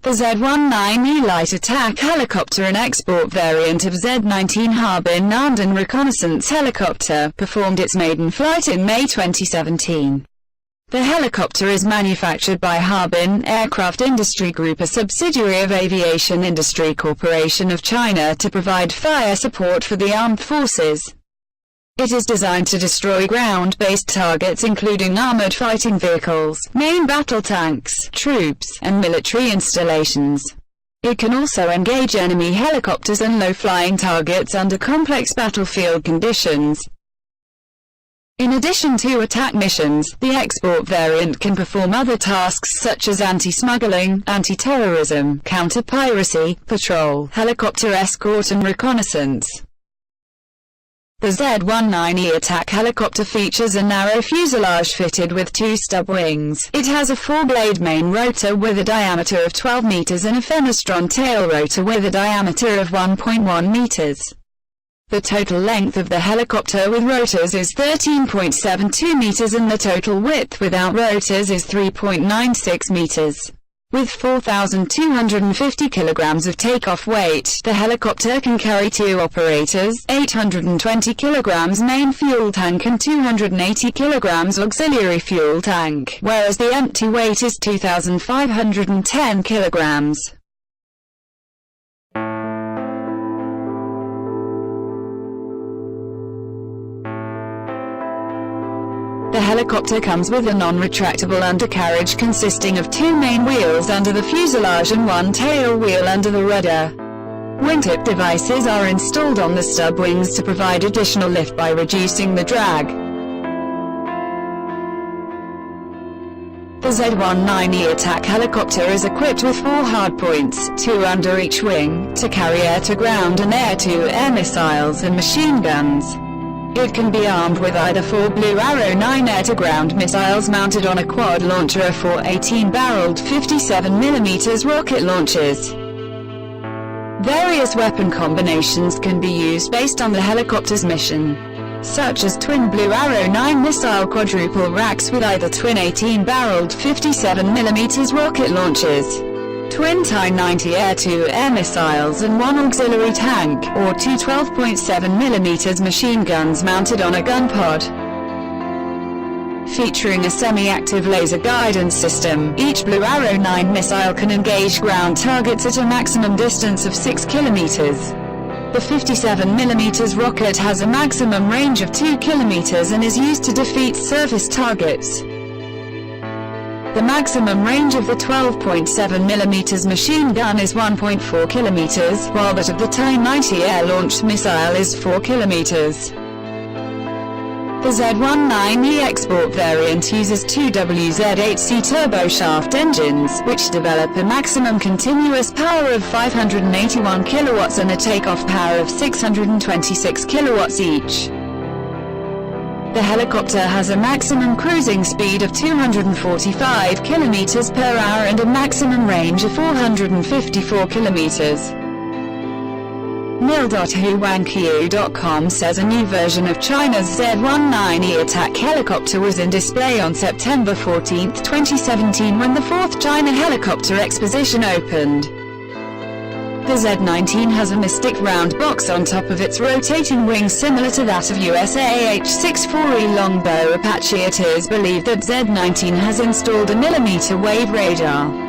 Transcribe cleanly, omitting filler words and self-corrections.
The Z-19E light attack helicopter, an export variant of Z-19 Harbin and reconnaissance helicopter, performed its maiden flight in May 2017. The helicopter is manufactured by Harbin Aircraft Industry Group, a subsidiary of Aviation Industry Corporation of China, to provide fire support for the armed forces. It is designed to destroy ground-based targets including armored fighting vehicles, main battle tanks, troops, and military installations. It can also engage enemy helicopters and low-flying targets under complex battlefield conditions. In addition to attack missions, the export variant can perform other tasks such as anti-smuggling, anti-terrorism, counter-piracy, patrol, helicopter escort and reconnaissance. The Z-19E attack helicopter features a narrow fuselage fitted with two stub wings. It has a four-blade main rotor with a diameter of 12 meters and a fenestron tail rotor with a diameter of 1.1 meters. The total length of the helicopter with rotors is 13.72 meters and the total width without rotors is 3.96 meters. With 4,250 kilograms of takeoff weight, the helicopter can carry two operators, 820 kilograms main fuel tank and 280 kilograms auxiliary fuel tank, whereas the empty weight is 2,510 kilograms. The helicopter comes with a non-retractable undercarriage consisting of two main wheels under the fuselage and one tail wheel under the rudder. Wingtip devices are installed on the stub wings to provide additional lift by reducing the drag. The Z-19E attack helicopter is equipped with four hardpoints, two under each wing, to carry air-to-ground and air-to-air missiles and machine guns. It can be armed with either four Blue Arrow 9 air-to-ground missiles mounted on a quad launcher or four 18-barreled 57mm rocket launchers. Various weapon combinations can be used based on the helicopter's mission, such as twin Blue Arrow 9 missile quadruple racks with either twin 18-barreled 57mm rocket launchers, twin T-90 air-to-air missiles and one auxiliary tank, or two 12.7mm machine guns mounted on a gun pod. Featuring a semi-active laser guidance system, each Blue Arrow 9 missile can engage ground targets at a maximum distance of 6 kilometers. The 57mm rocket has a maximum range of 2 kilometers and is used to defeat surface targets. The maximum range of the 12.7mm machine gun is 1.4 kilometers, while that of the T-90 air-launched missile is 4 kilometers. The Z-19E export variant uses two WZ-8C turboshaft engines, which develop a maximum continuous power of 581 kilowatts and a takeoff power of 626 kilowatts each. The helicopter has a maximum cruising speed of 245 km per hour and a maximum range of 454 km. Mil.huanqiu.com says a new version of China's Z-19E attack helicopter was in display on September 14, 2017 when the 4th China Helicopter Exposition opened. The Z-19 has a Mystic round box on top of its rotating wing similar to that of US AH-64 Longbow Apache. It is believed that Z-19 has installed a millimeter wave radar.